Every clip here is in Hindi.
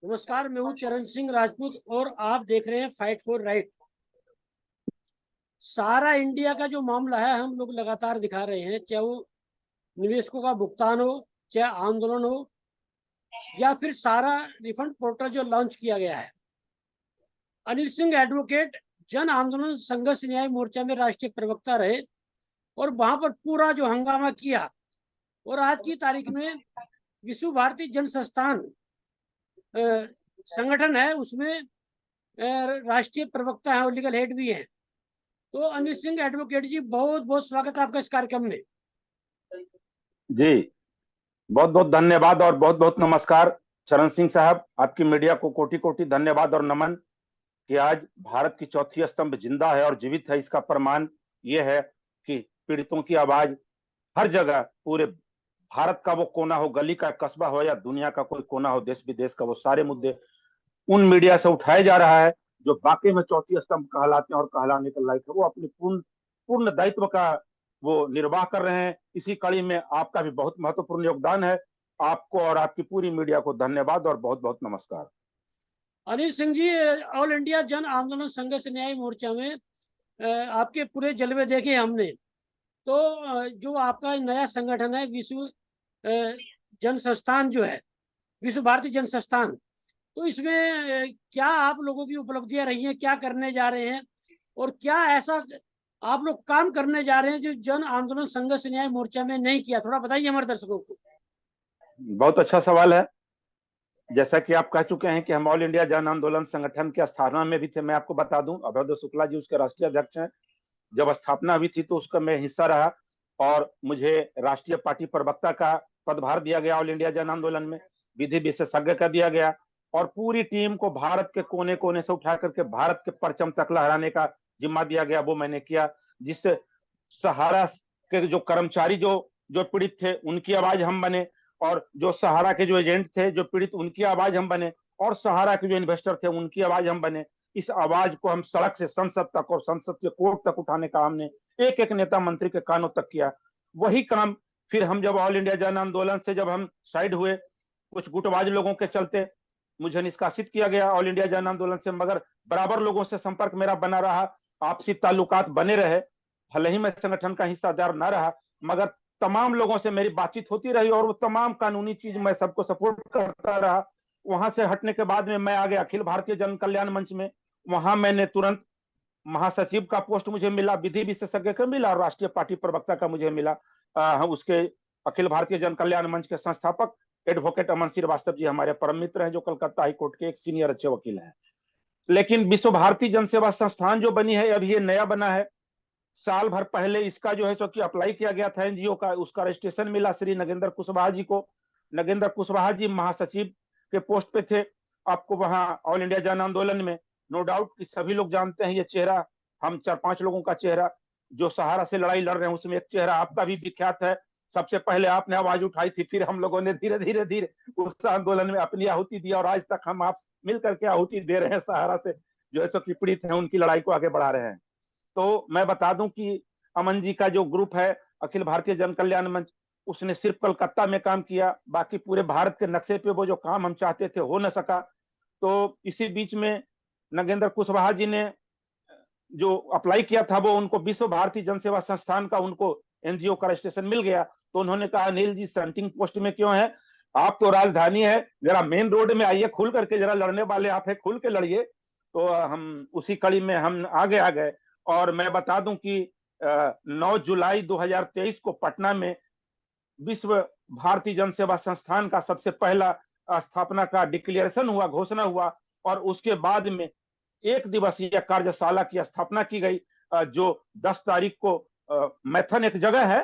नमस्कार, मैं हूँ चरण सिंह राजपूत और आप देख रहे हैं फाइट फॉर राइट। सारा इंडिया का जो मामला है हम लोग लगातार दिखा रहे हैं, चाहे वो निवेशकों का भुगतान हो, चाहे आंदोलन हो, या फिर सारा रिफंड पोर्टल जो लॉन्च किया गया है। अनिल सिंह एडवोकेट जन आंदोलन संघर्ष न्याय मोर्चा में राष्ट्रीय प्रवक्ता रहे और वहां पर पूरा जो हंगामा किया। और आज की तारीख में विश्व भारती जन संस्थान संगठन है, उसमें राष्ट्रीय प्रवक्ता है और लीगल हेड भी है। तो अनिल सिंह एडवोकेट जी, बहुत बहुत स्वागत है आपका इस कार्यक्रम में। जी, बहुत बहुत धन्यवाद और बहुत बहुत नमस्कार चरण सिंह साहब। आपकी मीडिया को कोटि कोटि धन्यवाद और नमन कि आज भारत की चौथी स्तंभ जिंदा है और जीवित है। इसका प्रमाण यह है कि पीड़ितों की आवाज हर जगह, पूरे भारत का वो कोना हो, गली का कस्बा हो या दुनिया का कोई कोना हो, देश विदेश का, वो सारे मुद्दे उन मीडिया से उठाया जा रहा है जो वाकई में चौथी स्तंभ कहलाते हैं और कहलाने के लायक है। वो अपने पूर्ण पूर्ण दायित्व का वो निर्वाह कर रहे हैं। इसी कड़ी में आपका भी बहुत महत्वपूर्ण योगदान है। आपको और आपकी पूरी मीडिया को धन्यवाद और बहुत बहुत नमस्कार। अनिल सिंह जी, ऑल इंडिया जन आंदोलन संघर्ष न्याय मोर्चा में आपके पूरे जलवे देखे हमने। तो जो आपका नया संगठन है विश्व जन संस्थान, जो है विश्व भारती जन संस्थान, तो इसमें क्या आप लोगों की उपलब्धियां रही हैं, क्या करने जा रहे हैं और क्या ऐसा आप लोग काम करने जा रहे हैं जो जन आंदोलन संघर्ष न्याय मोर्चा में नहीं किया? थोड़ा बताइए हमारे दर्शकों को। बहुत अच्छा सवाल है। जैसा कि आप कह चुके हैं कि हम ऑल इंडिया जन आंदोलन संगठन के स्थापना में भी थे। मैं आपको बता दूं, अभयदेव शुक्ला जी उसके राष्ट्रीय अध्यक्ष हैं। जब स्थापना हुई थी तो उसका मैं हिस्सा रहा और मुझे राष्ट्रीय पार्टी प्रवक्ता का पदभार दिया गया। ऑल इंडिया जन आंदोलन में विधि विशेषज्ञ का दिया गया और पूरी टीम को भारत के कोने कोने से उठा करके भारत के परचम तक लहराने का जिम्मा दिया गया। वो मैंने किया, जिससे सहारा के जो कर्मचारी जो जो पीड़ित थे उनकी आवाज हम बने, और जो सहारा के जो एजेंट थे जो पीड़ित उनकी आवाज हम बने, और सहारा के जो इन्वेस्टर थे उनकी आवाज हम बने। इस आवाज को हम सड़क से संसद तक और संसद से कोर्ट तक उठाने का हमने एक एक नेता मंत्री के कानों तक किया। वही काम फिर हम जब ऑल इंडिया जन आंदोलन से जब हम साइड हुए, कुछ गुटबाज लोगों के चलते मुझे निष्कासित किया गया ऑल इंडिया जन आंदोलन से, मगर बराबर लोगों से संपर्क मेरा बना रहा, आपसी ताल्लुकात बने रहे। भले ही मैं संगठन का हिस्सादार न रहा, मगर तमाम लोगों से मेरी बातचीत होती रही और वो तमाम कानूनी चीज मैं सबको सपोर्ट करता रहा। वहां से हटने के बाद में मैं आ गया अखिल भारतीय जन कल्याण मंच में। वहां मैंने तुरंत महासचिव का पोस्ट मुझे मिला, विधि विशेषज्ञ का मिला और राष्ट्रीय पार्टी प्रवक्ता का मुझे मिला। उसके अखिल भारतीय जन कल्याण मंच के संस्थापक एडवोकेट अमन श्रीवास्तव जी हमारे परम मित्र हैं, जो कलकत्ता हाईकोर्ट के एक सीनियर अच्छे वकील हैं। लेकिन विश्व भारती जन सेवा संस्थान जो बनी है, अभी ये नया बना है। साल भर पहले इसका जो है सो कि अप्लाई किया गया था एनजीओ का, उसका रजिस्ट्रेशन मिला श्री नगेंद्र कुशवाहा जी को। नगेंद्र कुशवाहा जी महासचिव के पोस्ट पे थे। आपको वहां ऑल इंडिया जन आंदोलन में नो डाउट कि सभी लोग जानते हैं ये चेहरा, हम 4-5 लोगों का चेहरा जो सहारा से लड़ाई लड़ रहे हैं, उसमें एक चेहरा आपका भी विख्यात है। सबसे पहले आपने आवाज उठाई थी, फिर हम लोगों ने धीरे धीरे धीरे उस आंदोलन में अपनी आहुति दी और आज तक हम आप मिल करके आहुति दे रहे हैं सहारा से, जो है सो कि पीड़ित है उनकी लड़ाई को आगे बढ़ा रहे हैं। तो मैं बता दूं कि अमन जी का जो ग्रुप है अखिल भारतीय जन कल्याण मंच, उसने सिर्फ कलकत्ता में काम किया, बाकी पूरे भारत के नक्शे पे वो जो काम हम चाहते थे हो न सका। तो इसी बीच में नगेंद्र कुशवाहा जी ने जो अप्लाई किया था वो उनको विश्व भारती जन सेवा संस्थान का उनको एनजीओ का रजिस्ट्रेशन मिल गया। तो उन्होंने कहा अनिल जी सेंटिंग पोस्ट में क्यों है, आप तो राजधानी है, जरा मेन रोड में आइए, खुल करके, जरा लड़ने वाले आप है, खुल के लड़िए। तो हम उसी कड़ी में हम आगे आ गए। और मैं बता दूं कि 9 जुलाई 2023 को पटना में विश्व भारती जन सेवा संस्थान का सबसे पहला स्थापना का डिक्लेरेशन हुआ, घोषणा हुआ, और उसके बाद में एक दिवसीय कार्यशाला की स्थापना की गई, जो 10 तारीख को मैथन एक जगह है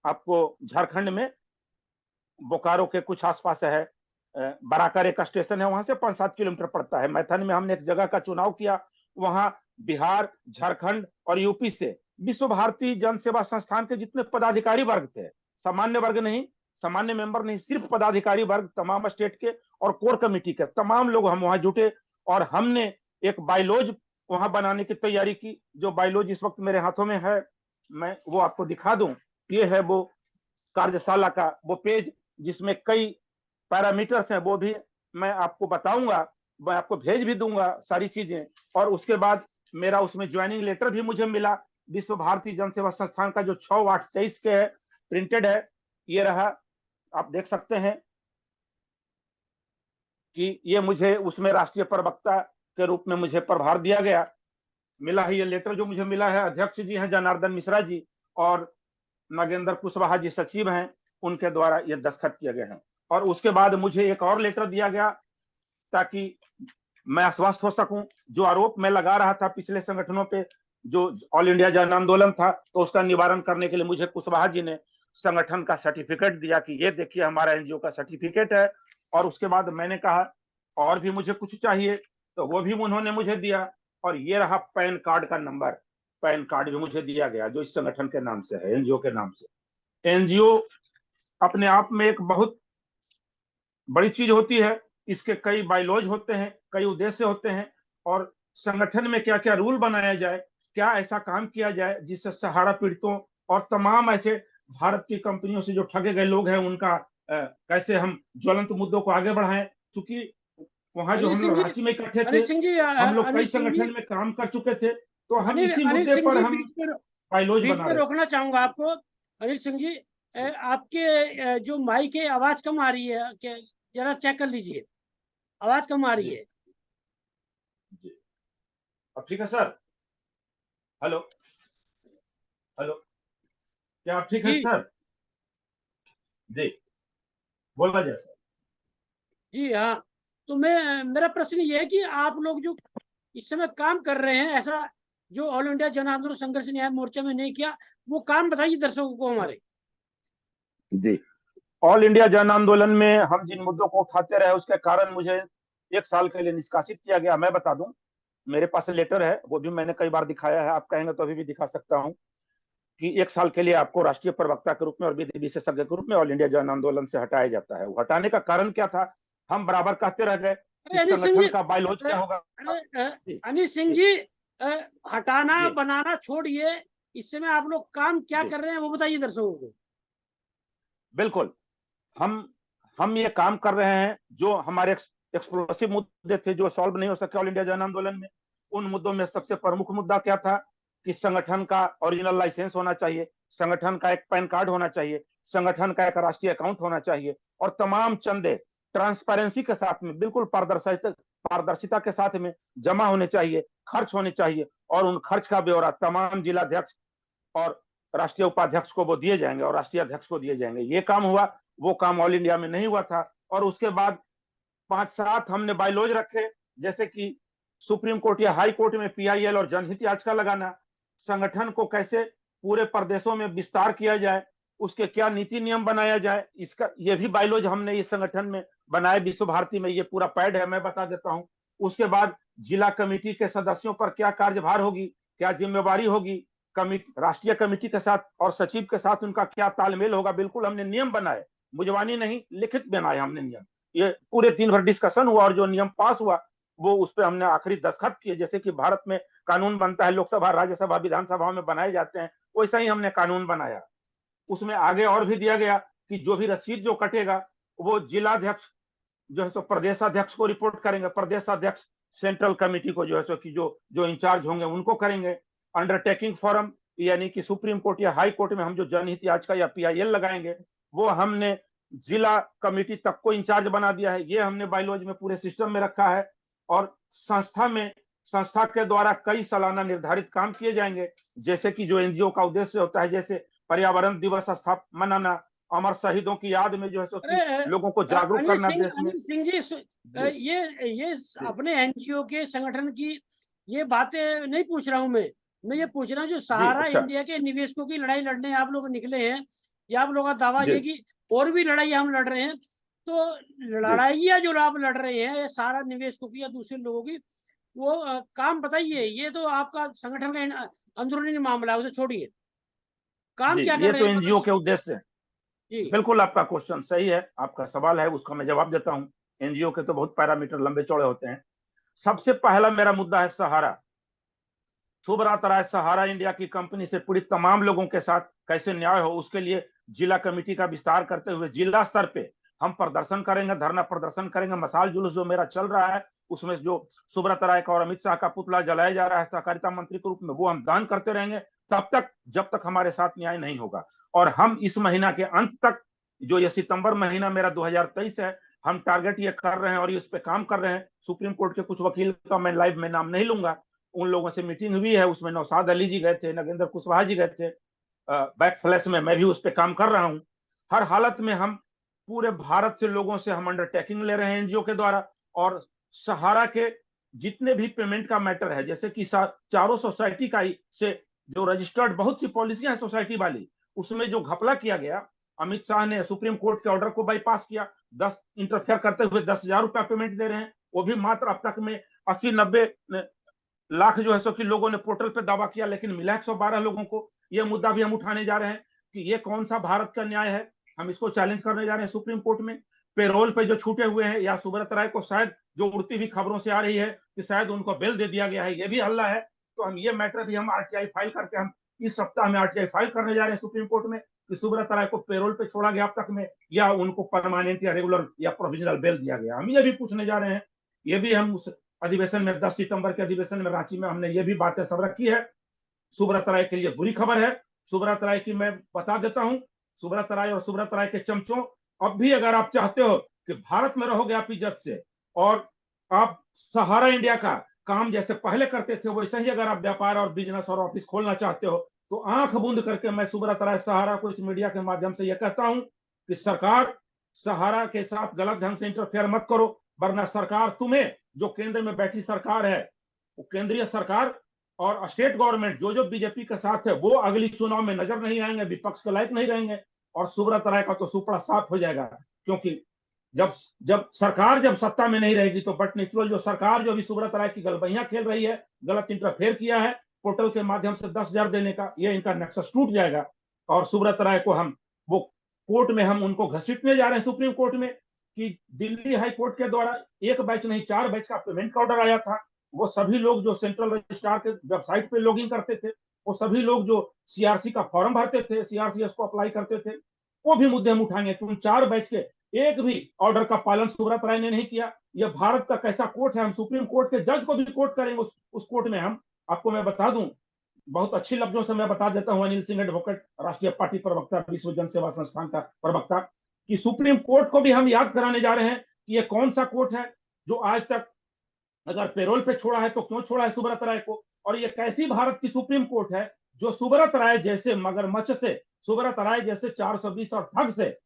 आपको झारखंड में, बोकारो के कुछ आसपास है, बराकर एक स्टेशन है, वहां से 5-7 किलोमीटर पड़ता है। मैथन में हमने एक जगह का चुनाव किया। वहां बिहार, झारखंड और यूपी से विश्व भारती जन सेवा संस्थान के जितने पदाधिकारी वर्ग थे, सामान्य वर्ग नहीं, सामान्य मेंबर नहीं, सिर्फ पदाधिकारी वर्ग तमाम स्टेट के और कोर कमेटी के तमाम लोग हम वहां जुटे और हमने एक बायलॉज वहां बनाने की तैयारी की। जो बायलॉज इस वक्त मेरे हाथों में है, मैं वो आपको दिखा दूं। ये है वो कार्यशाला का वो पेज जिसमें कई पैरामीटर्स हैं, वो भी मैं आपको बताऊंगा, मैं आपको भेज भी दूंगा सारी चीजें। और उसके बाद मेरा उसमें ज्वाइनिंग लेटर भी मुझे मिला विश्व भारती जन सेवा संस्थान का, जो 6/8/23 के है, प्रिंटेड है। ये रहा, आप देख सकते हैं कि ये मुझे उसमें राष्ट्रीय प्रवक्ता के रूप में मुझे प्रभार दिया गया, मिला है। ये लेटर जो मुझे मिला है, अध्यक्ष जी हैं जनार्दन मिश्रा जी और नागेंद्र कुशवाहा जी सचिव हैं, उनके द्वारा ये दस्तखत किए गए हैं। और उसके बाद मुझे एक और लेटर दिया गया ताकि मैं आश्वस्त हो सकूं। जो आरोप मैं लगा रहा था पिछले संगठनों पे, जो ऑल इंडिया जन आंदोलन था, तो उसका निवारण करने के लिए मुझे कुशवाहा जी ने संगठन का सर्टिफिकेट दिया कि ये देखिए हमारा एनजीओ का सर्टिफिकेट है। और उसके बाद मैंने कहा और भी मुझे कुछ चाहिए, तो वो भी उन्होंने मुझे दिया। और ये रहा पैन कार्ड का नंबर, पैन कार्ड भी मुझे दिया गया, जो इस संगठन के नाम से है, एनजीओ के नाम से। एनजीओ अपने आप में एक बहुत बड़ी चीज होती है। इसके कई बाइलॉज होते हैं, कई उद्देश्य होते हैं, और संगठन में क्या क्या रूल बनाया जाए, क्या ऐसा काम किया जाए जिससे सहारा पीड़ितों और तमाम ऐसे भारत की कंपनियों से जो ठगे गए लोग हैं उनका कैसे हम ज्वलंत मुद्दों को आगे बढ़ाएं। क्योंकि वहां जो अनिल हम सिंह लोग जी, रांची में इकट्ठे थे, अनिल सिंह जी, हम लोग अनिल कई सिंह जी, संगठन में काम कर चुके थे, तो हम अनिल इसी अनिल मुद्दे सिंह पर जी, हम बाइलॉज बीच बना में रहे थे। रोकना चाहूंगा आपको। अनिल सिंह जी, आपके जो माइक है, आवाज कम आ रही है, जरा चेक कर लीजिए, आवाज कम आ रही जी है। जी, अब ठीक है सर? हेलो, हेलो, क्या आप ठीक है जी सर? जी, बोला जाए सर। जी हाँ। तो मैं, मेरा प्रश्न ये है कि आप लोग जो इस समय काम कर रहे हैं, ऐसा जो ऑल इंडिया जन आंदोलन संघर्ष न्याय मोर्चा में नहीं किया, वो काम बताइए दर्शकों को हमारे। जी, ऑल इंडिया जन आंदोलन में हम जिन मुद्दों को उठाते रहे, उसके कारण मुझे 1 साल के लिए निष्कासित किया गया। मैं बता दूं, मेरे पास लेटर है, वो भी मैंने कई बार दिखाया है, आप कहेंगे तो अभी भी दिखा सकता हूं कि 1 साल के लिए आपको राष्ट्रीय प्रवक्ता के रूप में और विधि विशेषज्ञ के रूप में ऑल इंडिया जन आंदोलन से हटाया जाता है। वो हटाने का कारण क्या था? हम बराबर कहते रह गए कि अरे अनिल सिंह जी, संगठन का बाइलॉज क्या होगा। जी अनिल सिंह जी जी, हटाना जी बनाना छोड़िए, इस समय आप लोग काम क्या जी, कर रहे हैं वो बताइए दर्शकों को। बिल्कुल। हम हम ये काम कर रहे हैं, जो हमारे एक्सप्लोसिव मुद्दे थे जो सॉल्व नहीं हो सके ऑल इंडिया जन आंदोलन में। उन मुद्दों में सबसे प्रमुख मुद्दा क्या था कि संगठन का ओरिजिनल लाइसेंस होना चाहिए, संगठन का एक पैन कार्ड होना चाहिए, संगठन का एक राष्ट्रीय अकाउंट होना चाहिए, और तमाम चंदे ट्रांसपेरेंसी के साथ में, बिल्कुल पारदर्शिता के साथ में जमा होने चाहिए, खर्च होने चाहिए, और उन खर्च का ब्यौरा तमाम जिलाध्यक्ष और राष्ट्रीय उपाध्यक्ष को वो दिए जाएंगे और राष्ट्रीय अध्यक्ष को दिए जाएंगे। ये काम हुआ, वो काम ऑल इंडिया में नहीं हुआ था। और उसके बाद 5-7 हमने बाइलॉज रखे, जैसे कि सुप्रीम कोर्ट या हाई कोर्ट में पीआईएल और जनहित याचिका लगाना, संगठन को कैसे पूरे प्रदेशों में विस्तार किया जाए, उसके क्या नीति नियम बनाया जाए, इसका ये भी बाइलॉज हमने इस संगठन में बनाए। विश्व भारती में ये पूरा पैड है, मैं बता देता हूं। उसके बाद जिला कमेटी के सदस्यों पर क्या कार्यभार होगी, क्या जिम्मेवारी होगी, कमिटी, राष्ट्रीय कमेटी के साथ और सचिव के साथ उनका क्या तालमेल होगा, बिल्कुल हमने नियम बनाए, मुजवानी नहीं, लिखित बनाए हमने नियम। ये पूरे दिन भर डिस्कशन हुआ, और जो नियम पास हुआ वो उस पर हमने आखिरी दस्तखत किए। जैसे कि भारत में कानून बनता है, लोकसभा, राज्यसभा, विधानसभा में बनाए जाते हैं, वैसा ही हमने कानून बनाया। उसमें आगे और भी दिया गया कि जो भी रसीद जो कटेगा वो जिलाध्यक्ष जो है सो प्रदेशाध्यक्ष को रिपोर्ट करेंगे, प्रदेशाध्यक्ष सेंट्रल कमेटी को जो है सो कि जो जो इंचार्ज होंगे उनको करेंगे। अंडरटेकिंग फॉरम, यानी कि सुप्रीम कोर्ट या हाई कोर्ट में हम जो जनहित याचिका या पीआईएल लगाएंगे, वो हमने जिला कमेटी तक को इंचार्ज बना दिया है। ये हमने बाइलॉज में पूरे सिस्टम में रखा है। और संस्था के द्वारा कई सालाना निर्धारित काम किए जाएंगे, जैसे कि जो एनजीओ का उद्देश्य होता है, जैसे पर्यावरण दिवस मनाना, अमर शहीदों की याद में जो है सो अरे कि लोगों को जागरूक करना देश में। अनिल सिंह जी, जी ये जी अपने एनजीओ के संगठन की ये बातें नहीं पूछ रहा हूं मैं ये पूछ रहा हूँ जो जी, सहारा अच्छा, इंडिया के निवेशकों की लड़ाई लड़ने आप लोग निकले हैं, या आप लोगों का दावा जी ये कि और भी लड़ाई हम लड़ रहे हैं, तो जी लड़ाइयाँ जो आप लड़ रहे हैं, ये सारा निवेशकों की या दूसरे लोगों की, वो काम बताइए। ये तो आपका संगठन का अंदरूनी मामला है, उसे छोड़िए, काम जी, क्या कर ये रहे तो हैं एनजीओ के उद्देश्य है। जी बिल्कुल, आपका क्वेश्चन सही है, आपका सवाल है, उसका मैं जवाब देता हूँ। एनजीओ के तो बहुत पैरामीटर लंबे चौड़े होते हैं। सबसे पहला मेरा मुद्दा है सहारा। शुभ रात राय सहारा इंडिया की कंपनी से पीड़ित तमाम लोगों के साथ कैसे न्याय हो, उसके लिए जिला कमेटी का विस्तार करते हुए जिला स्तर पे हम प्रदर्शन करेंगे, धरना प्रदर्शन करेंगे। मशाल जुलूस जो मेरा चल रहा है उसमें जो सुब्रत राय का और अमित शाह का पुतला जलाया जा रहा है सहकारिता मंत्री के रूप में, वो हम दान करते रहेंगे तब तक जब तक हमारे साथ न्याय नहीं होगा। और हम इस महीना के अंत तक, जो ये सितंबर महीना मेरा 2023 है, हम टारगेट ये कर रहे हैं और इस पे काम कर रहे हैं। सुप्रीम कोर्ट के कुछ वकील का मैं लाइव में नाम नहीं लूंगा, उन लोगों से मीटिंग हुई है, उसमें नौशाद अली जी गए थे, नगेंद्र कुशवाहा जी गए थे, बैक फ्लैश में मैं भी उस पर काम कर रहा हूं। हर हालत में हम पूरे भारत से लोगों से हम अंडरटेकिंग ले रहे हैं एनजीओ के द्वारा, और सहारा के जितने भी पेमेंट का मैटर है, जैसे कि चारों सोसाइटी का से जो रजिस्टर्ड बहुत सी पॉलिसियां हैं सोसाइटी वाली, उसमें जो घपला किया गया, अमित शाह ने सुप्रीम कोर्ट के ऑर्डर को बाईपास किया, 10 इंटरफेयर करते हुए 10,000 रुपया पेमेंट दे रहे हैं, वो भी मात्र अब तक में 80-90 लाख जो है सो कि लोगों ने पोर्टल पे दावा किया, लेकिन मिला 112 लोगों को। ये मुद्दा भी हम उठाने जा रहे हैं कि ये कौन सा भारत का न्याय है, हम इसको चैलेंज करने जा रहे हैं सुप्रीम कोर्ट में। पेरोल पे जो छूटे हुए हैं, या सुब्रत राय को शायद, जो उड़ती हुई खबरों से आ रही है कि शायद उनको बेल दे दिया गया है, ये भी हल्ला है। तो हम ये मैटर भी हम आरटीआई फाइल करके, हम इस सप्ताह में आरटीआई फाइल करने जा रहे हैं सुप्रीम कोर्ट में कि सुब्रत राय को पेरोल पे छोड़ा गया अब तक में, या उनको परमानेंट या रेगुलर या प्रोविजनल बेल दिया गया। हम ये भी पूछने जा रहे हैं। ये भी हम उस अधिवेशन में 10 सितंबर के अधिवेशन में रांची में हमने ये भी बातें सब रखी है। सुब्रत राय के लिए बुरी खबर है। सुब्रत राय की मैं बता देता हूं, सुब्रत राय और सुब्रत राय के चमचों, अब भी अगर आप चाहते हो कि भारत में रहोगे आप इज्जत से, और आप सहारा इंडिया का काम जैसे पहले करते थे वैसे ही अगर आप व्यापार और बिजनेस और ऑफिस खोलना चाहते हो, तो आंख बूंद करके मैं सुब्रत राय सहारा को इस मीडिया के माध्यम से यह कहता हूं कि सरकार सहारा के साथ गलत ढंग से इंटरफेयर मत करो, वरना सरकार तुम्हें, जो केंद्र में बैठी सरकार है, वो केंद्रीय सरकार और स्टेट गवर्नमेंट जो बीजेपी के साथ है, वो अगली चुनाव में नजर नहीं आएंगे, विपक्ष के लायक नहीं रहेंगे, और सुब्रत राय का तो सुपड़ा साफ हो जाएगा। क्योंकि जब सरकार जब सत्ता में नहीं रहेगी, तो बट नेचुरल जो सरकार जो भी सुब्रत राय की गलबैया खेल रही है, गलत इंटरफेयर किया है पोर्टल के माध्यम से 10,000 देने का, ये इनका नेक्सस टूट जाएगा। और सुब्रत राय को हम वो कोर्ट में हम उनको घसीटने जा रहे हैं सुप्रीम कोर्ट में, कि दिल्ली हाई कोर्ट के द्वारा 1 बैच नहीं 4 बैच का पेमेंट का ऑर्डर आया था। वो सभी लोग जो सेंट्रल रजिस्ट्रार के वेबसाइट पे लॉगिन करते थे, वो सभी लोग जो सीआरसी का फॉर्म भरते थे, सीआरसीएस को अप्लाई करते थे, वो भी मुद्दे हम उठाएंगे कि उन 4 बैच के एक भी ऑर्डर का पालन सुब्रत राय ने नहीं किया। यह भारत का कैसा कोर्ट है, हम सुप्रीम कोर्ट के जज को भी कोर्ट करेंगे उस कोर्ट में। हम आपको मैं बता दूं, बहुत अच्छी लफ्जों से मैं बता देता हूं, अनिल सिंह एडवोकेट, राष्ट्रीय पार्टी प्रवक्ता, विश्व जन सेवा संस्थान का प्रवक्ता, कि सुप्रीम कोर्ट को भी हम याद कराने जा रहे हैं कि यह कौन सा कोर्ट है जो आज तक अगर पेरोल पे छोड़ा है तो क्यों छोड़ा है सुब्रत राय को, और ये कैसी भारत की सुप्रीम कोर्ट है जो सुब्रत राय जैसे मगरमच्छ से, सुब्रत राय जैसे 420 और ठग से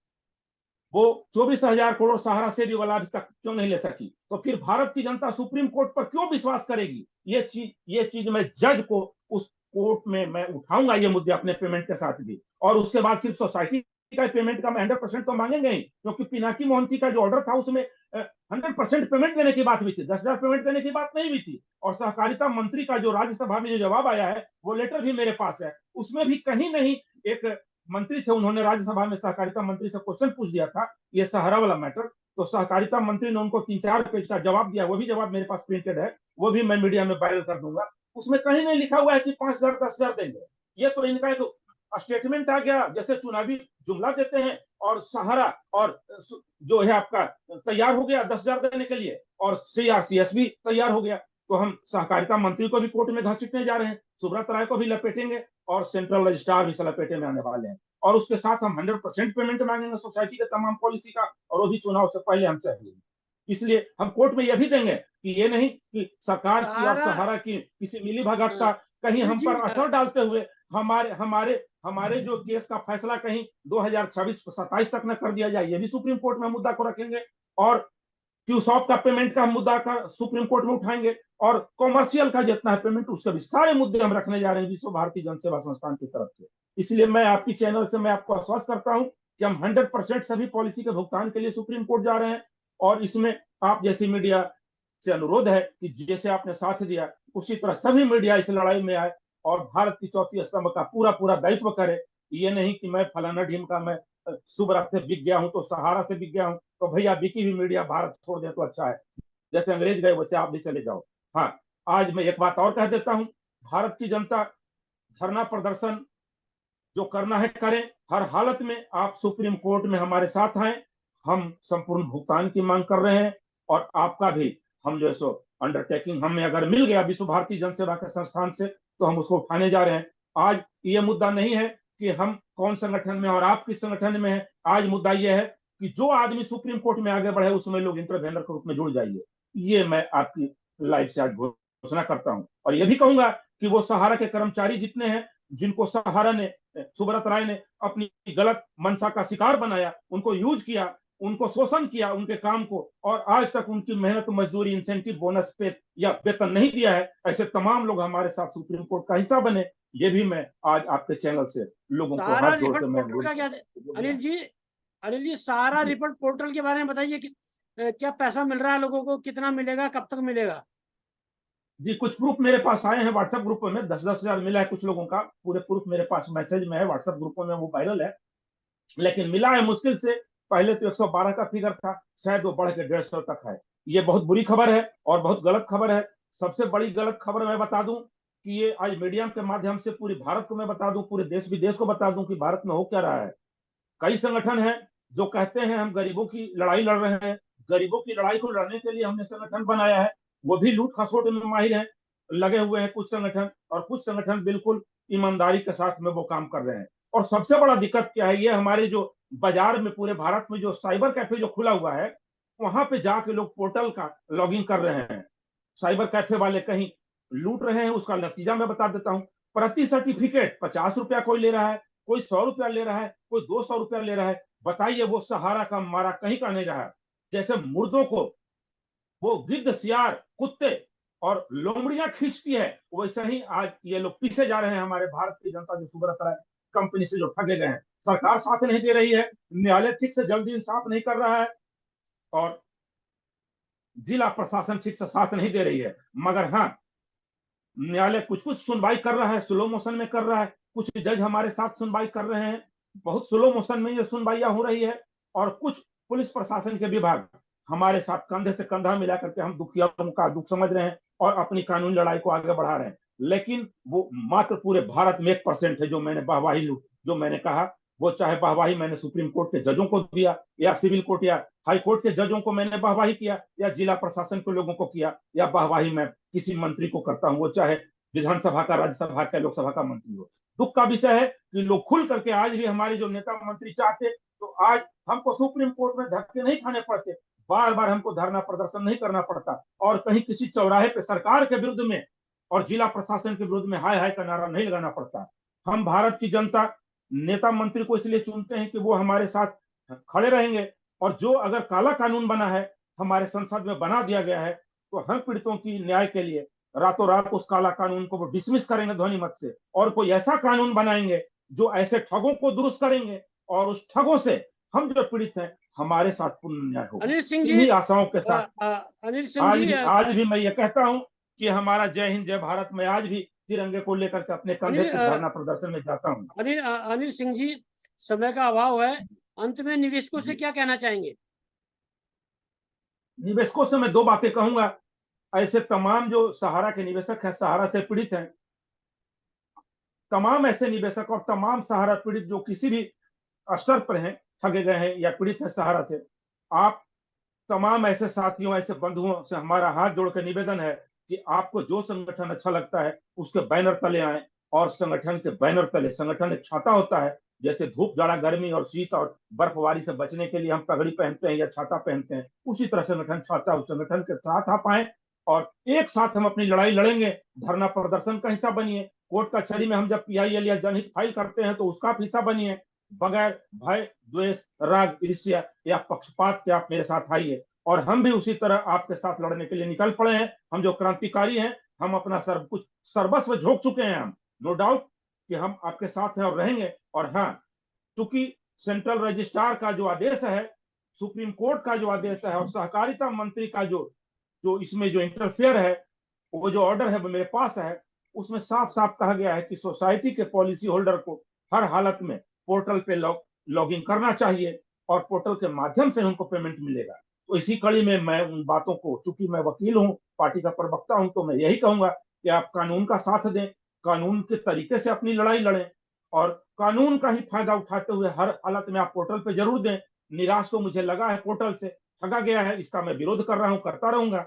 वो 24,000 करोड़ सहारा से भी वाला अभी तक क्यों नहीं ले सकी। तो फिर भारत की जनता सुप्रीम कोर्ट पर क्यों विश्वास करेगी। ये चीज मैं जज को उस कोर्ट में मैं उठाऊंगा ये मुद्दे अपने पेमेंट के साथ भी। और उसके बाद सिर्फ सोसाइटी का पेमेंट का 100% तो मांगेंगे ही, क्योंकि पिनाकी मोहंती का जो ऑर्डर था उसमें 100% पेमेंट देने की बात हुई थी, 10,000 पेमेंट देने की बात नहीं हुई थी। और सहकारिता मंत्री का जो राज्यसभा में जो जवाब आया है, वो लेटर भी मेरे पास है, उसमें भी कहीं नहीं, एक मंत्री थे उन्होंने राज्यसभा में सहकारिता मंत्री से क्वेश्चन पूछ दिया था ये सहारा वाला मैटर, तो सहकारिता मंत्री ने उनको 3-4 पेज का जवाब दिया, वो भी जवाब मेरे पास प्रिंटेड है, वो भी मैं मीडिया में वायरल कर दूंगा। उसमें कहीं नहीं लिखा हुआ है कि 5,000 10,000 देंगे। ये तो इनका एक स्टेटमेंट आ गया, जैसे चुनावी जुमला देते हैं, और सहारा और जो है आपका तैयार हो गया 10,000 देने के लिए, और सीआरसीएस भी तैयार हो गया। तो हम सहकारिता मंत्री को भी कोर्ट में घसीटने जा रहे हैं, सुब्रत राय को भी लपेटेंगे, और सेंट्रल रजिस्ट्रार भी लपेटे में आने वाले हैं। और उसके साथ हम 100% पेमेंट मांगेंगे सोसाइटी के तमाम पॉलिसी का, और वो भी चुनाव से पहले हम चाहिए। इसलिए हम कोर्ट में यह भी देंगे कि ये नहीं कि सरकार की और सहारा की किसी मिली भगत का कहीं हम पर असर डालते हुए हमारे हमारे हमारे जो केस का फैसला कहीं 2026-27 तक न कर दिया जाए। ये भी सुप्रीम कोर्ट में मुद्दा को रखेंगे, और क्यूसॉप का पेमेंट का मुद्दा का सुप्रीम कोर्ट में उठाएंगे, और कॉमर्शियल का जितना है पेमेंट उसके भी सारे मुद्दे हम रखने जा रहे हैं विश्व भारती जन सेवा संस्थान की तरफ से। इसलिए मैं आपकी चैनल से मैं आपको आश्वस्त करता हूं कि हम 100% सभी पॉलिसी के भुगतान के लिए सुप्रीम कोर्ट जा रहे हैं। और इसमें आप जैसी मीडिया से अनुरोध है कि जैसे आपने साथ दिया उसी तरह सभी मीडिया इस लड़ाई में आए और भारत की चौथी स्तंभ का पूरा पूरा दायित्व करे। ये नहीं कि मैं फलाना ढीम का, मैं सुब्रत से बिक गया हूं तो सहारा से बिक गया हूं, तो भैया बिकी हुई मीडिया भारत छोड़ दे तो अच्छा है, जैसे अंग्रेज गए वैसे आप भी चले जाओ। हाँ, आज मैं एक बात और कह देता हूं, भारत की जनता धरना प्रदर्शन जो करना है करें, हर हालत में आप सुप्रीम कोर्ट में हमारे साथ आए, हम संपूर्ण भुगतान की मांग कर रहे हैं, और आपका भी हम जो है सो अंडरटेकिंग हमें अगर मिल गया विश्व भारती जन सेवा के संस्थान से, तो हम उसको उठाने जा रहे हैं। आज ये मुद्दा नहीं है कि हम कौन संगठन में और आप किस संगठन में है। आज मुद्दा यह है कि जो आदमी सुप्रीम कोर्ट में आगे बढ़े उसमें लोग इंटरवेनर के रूप में जुड़ जाइए। ये मैं आपकी लाइफ से आज घोषणा करता हूं, और ये भी कहूंगा कि वो सहारा के कर्मचारी जितने हैं, जिनको सहारा ने, सुब्रत राय ने अपनी गलत मंशा का शिकार बनाया, उनको यूज किया, उनको शोषण किया उनके काम को, और आज तक उनकी मेहनत मजदूरी इंसेंटिव बोनस पे या वेतन नहीं दिया है, ऐसे तमाम लोग हमारे साथ सुप्रीम कोर्ट का हिस्सा बने। ये भी मैं आज आपके चैनल से लोगों को सहारा हाथ जोड़ रिफंड के मैं पोर्टल का क्या, अनिल जी, अनिल जी सहारा रिफंड पोर्टल के बारे में बताइए कि क्या पैसा मिल रहा है लोगों को, कितना मिलेगा, कब तक मिलेगा? जी, कुछ प्रूफ मेरे पास आए हैं व्हाट्सएप ग्रुपों में, 10-10 हजार मिला है कुछ लोगों का, पूरे प्रूफ मेरे पास मैसेज में है, व्हाट्सएप ग्रुपों में वो वायरल है। लेकिन मिला है मुश्किल से। पहले तो 112 का फिगर था, शायद वो बढ़ के 150 तक है। ये बहुत बुरी खबर है और बहुत गलत खबर है। सबसे बड़ी गलत खबर मैं बता दूं कि ये आज मीडिया के माध्यम से पूरे भारत को मैं बता दूं, पूरे देश विदेश को बता दूं कि भारत में हो क्या रहा है। कई संगठन हैं जो कहते हैं हम गरीबों की लड़ाई लड़ रहे हैं, गरीबों की लड़ाई को लड़ने के लिए हमने संगठन बनाया है, वो भी लूट खसोट में माहिर हैं, लगे हुए हैं कुछ संगठन, और कुछ संगठन बिल्कुल ईमानदारी के साथ में वो काम कर रहे हैं। और सबसे बड़ा दिक्कत क्या है, ये हमारे जो बाजार में पूरे भारत में जो साइबर कैफे जो खुला हुआ है, वहां पे जाके लोग पोर्टल का लॉगिन कर रहे हैं। साइबर कैफे वाले कहीं लूट रहे हैं, उसका नतीजा मैं बता देता हूं। प्रति सर्टिफिकेट 50 रुपया कोई ले रहा है, कोई 100 रुपया ले रहा है, कोई 200 रुपया ले रहा है। बताइए, वो सहारा का मारा कहीं का नहीं रहा। जैसे मुर्दों को वो गिद्ध, सियार, कुत्ते और लोमड़ियां खींचती है, वैसे ही आज ये लोग पीछे जा रहे हैं। हमारे भारत की जनता जो सुब्रत राय कंपनी से जो ठगे गए हैं, सरकार साथ नहीं दे रही है, न्यायालय ठीक से जल्दी इंसाफ नहीं कर रहा है, और जिला प्रशासन ठीक से साथ नहीं दे रही है। मगर हाँ, न्यायालय कुछ कुछ सुनवाई कर रहा है, स्लो मोशन में कर रहा है। कुछ जज हमारे साथ सुनवाई कर रहे हैं, बहुत स्लो मोशन में ये सुनवाइयां हो रही है। और कुछ पुलिस प्रशासन के विभाग हमारे साथ कंधे से कंधा मिला करके हम दुखियाओं का दुख समझ रहे हैं और अपनी कानूनी लड़ाई को आगे बढ़ा रहे हैं। लेकिन वो मात्र पूरे भारत में 1% है जो मैंने वाहवाही, जो मैंने कहा, वो चाहे वाहवाही मैंने सुप्रीम कोर्ट के जजों को दिया, या सिविल कोर्ट या हाई कोर्ट के जजों को मैंने वाहवाही किया, या जिला प्रशासन के लोगों को किया, या वाहवाही मैं किसी मंत्री को करता हूं, वो चाहे विधानसभा का, राज्यसभा का, लोकसभा का मंत्री हो। दुख का विषय है कि लोग खुल करके आज भी हमारे जो नेता मंत्री चाहते तो आज हमको सुप्रीम कोर्ट में धक्के नहीं खाने पड़ते, बार बार हमको धरना प्रदर्शन नहीं करना पड़ता, और कहीं किसी चौराहे पे सरकार के विरुद्ध में और जिला प्रशासन के विरुद्ध में हाय हाय का नारा नहीं लगाना पड़ता। हम भारत की जनता नेता मंत्री को इसलिए चुनते हैं कि वो हमारे साथ खड़े रहेंगे, और जो अगर काला कानून बना है, हमारे संसद में बना दिया गया है, तो हम पीड़ितों की न्याय के लिए रातों रात उस काला कानून को वो डिसमिस करेंगे ध्वनि मत से, और कोई ऐसा कानून बनाएंगे जो ऐसे ठगों को दुरुस्त करेंगे, और उस ठगों से हम जो पीड़ित हैं हमारे साथ पूर्ण न्याय होगा। अनिल सिंह जी, इन्हीं आशाओं के साथ अनिल सिंह जी, आज भी मैं ये कहता हूं कि हमारा जय हिंद जय भारत में आज भी तिरंगे को लेकर के अपने कंधे अनिल पे धरना प्रदर्शन में जाता हूं। अनिल सिंह जी, समय का अभाव है, अंत में निवेशकों से क्या कहना चाहेंगे? निवेशकों से मैं दो बातें कहूंगा। ऐसे तमाम जो सहारा के निवेशक हैं, सहारा से पीड़ित हैं, तमाम ऐसे निवेशक और तमाम सहारा पीड़ित जो किसी भी स्तर पर हैं, ठगे गए हैं या पीड़ित हैं सहारा से, आप तमाम ऐसे साथियों, ऐसे बंधुओं से हमारा हाथ जोड़ कर निवेदन है कि आपको जो संगठन अच्छा लगता है उसके बैनर तले आए, और संगठन के बैनर तले, संगठन एक छाता होता है, जैसे धूप, जाड़ा, गर्मी और शीत और बर्फबारी से बचने के लिए हम पगड़ी पहनते हैं या छाता पहनते हैं, उसी तरह संगठन छाता, उस संगठन के साथ आप आए और एक साथ हम अपनी लड़ाई लड़ेंगे। धरना प्रदर्शन का हिस्सा बनिए, कोर्ट कचहरी में हम जब PIL या जनहित फाइल करते हैं तो उसका हिस्सा बनिए। बगैर भय, द्वेष, राग, ईर्ष्या या पक्षपात के आप मेरे साथ आइए, और हम भी उसी तरह आपके साथ लड़ने के लिए निकल पड़े हैं। हम जो क्रांतिकारी हैं, हम अपना सर्वस्व झोंक चुके हैं। हम नो डाउट कि हम आपके साथ हैं और रहेंगे। और हाँ, चूंकि सेंट्रल रजिस्ट्रार का जो आदेश है, सुप्रीम कोर्ट का जो आदेश है, और सहकारिता मंत्री का जो जो इसमें जो इंटरफेयर है, वो जो ऑर्डर है वो मेरे पास है, उसमें साफ साफ कहा गया है कि सोसाइटी के पॉलिसी होल्डर को हर हालत में पोर्टल पे लॉगिन करना चाहिए, और पोर्टल के माध्यम से उनको पेमेंट मिलेगा। तो इसी कड़ी में मैं उन बातों को, चूंकि मैं वकील हूं, पार्टी का प्रवक्ता हूं, तो मैं यही कहूंगा कि आप कानून का साथ दें, कानून के तरीके से अपनी लड़ाई लड़ें, और कानून का ही फायदा उठाते हुए हर हालत में आप पोर्टल पे जरूर दें, निराश तो मुझे लगा है, पोर्टल से ठगा गया है, इसका मैं विरोध कर रहा हूं, करता रहूंगा।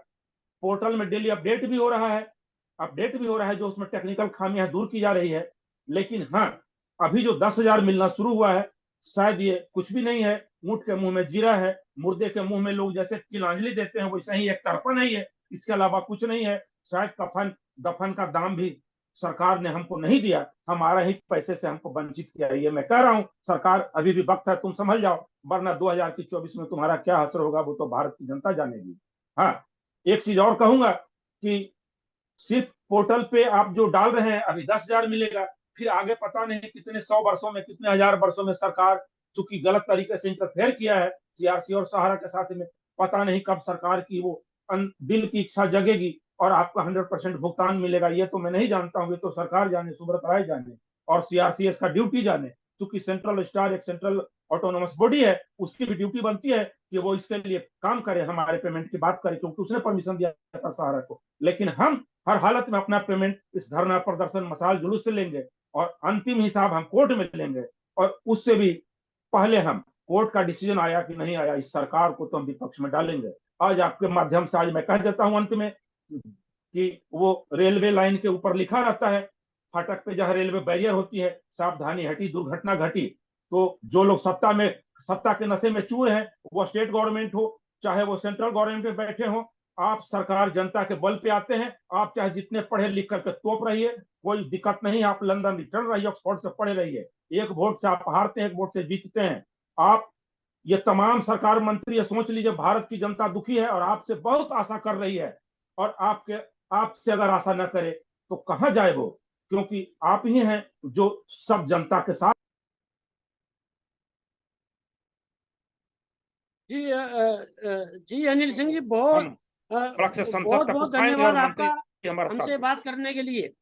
पोर्टल में डेली अपडेट भी हो रहा है, जो उसमें टेक्निकल खामियां दूर की जा रही है। लेकिन हाँ, अभी जो 10,000 मिलना शुरू हुआ है, शायद ये कुछ भी नहीं है, ऊंट के मुंह में जीरा है, मुर्दे के मुंह में लोग जैसे तिलांजलि देते हैं वैसे ही एक तर्पण है, इसके अलावा कुछ नहीं है। शायद कफन दफन का दाम भी सरकार ने हमको नहीं दिया, हमारा ही पैसे से हमको वंचित किया। ये मैं कह रहा हूं, सरकार अभी भी वक्त है, तुम समझ जाओ, वरना 2024 में तुम्हारा क्या असर होगा वो तो भारत की जनता जानेगी। हाँ, एक चीज और कहूंगा कि सिर्फ पोर्टल पे आप जो डाल रहे हैं, अभी 10,000 मिलेगा, फिर आगे पता नहीं कितने 100 वर्षों में, कितने हजार वर्षों में सरकार चूंकि गलत तरीके से इंटरफेयर किया है सीआरसी और सहारा के साथ में, पता नहीं कब सरकार की वो दिल की इच्छा जगेगी और आपका 100% भुगतान मिलेगा। ये तो मैं नहीं जानता हूँ, ये तो सरकार जाने, सुब्रत राय जाने और सीआरसीएस का ड्यूटी जाने। चूंकि सेंट्रल स्टार एक सेंट्रल ऑटोनोमस बॉडी है, उसकी भी ड्यूटी बनती है कि वो इसके लिए काम करे, हमारे पेमेंट की बात करे, क्योंकि उसने परमिशन दिया था सहारा को। लेकिन हम हर हालत में अपना पेमेंट इस धरना प्रदर्शन मसाल जुलूस से लेंगे और अंतिम हिसाब हम कोर्ट में लेंगे, और उससे भी पहले हम कोर्ट का डिसीजन आया कि नहीं आया, इस सरकार को तो हम विपक्ष में डालेंगे। आज आपके माध्यम से आज मैं कह देता हूं अंत में कि वो रेलवे लाइन के ऊपर लिखा रहता है, फाटक पे जहां रेलवे बैरियर होती है, सावधानी हटी दुर्घटना घटी। तो जो लोग सत्ता के नशे में चूए हैं, वो स्टेट गवर्नमेंट हो चाहे वो सेंट्रल गवर्नमेंट में बैठे हो, आप सरकार जनता के बल पे आते हैं। आप चाहे जितने पढ़े लिख करके तोप रहिए, कोई दिक्कत नहीं, आप लंदन रिटर्न रहिए, ऑक्सफोर्ड से पढ़े रहिए, एक वोट से आप हारते हैं, एक वोट से जीतते हैं। आप ये तमाम सरकार मंत्री ये सोच लीजिए, भारत की जनता दुखी है और आपसे बहुत आशा कर रही है, और आपसे अगर आशा न करे तो कहां जाए वो, क्योंकि आप ही हैं जो सब जनता के साथ। जी जी अनिल सिंह जी, बहुत हम सड़क से संसद बहुत तक बहुत उठाएंगे धन्यवाद और मंत्री आपका हमारा साथ हमसे देंगे। बात करने के लिए।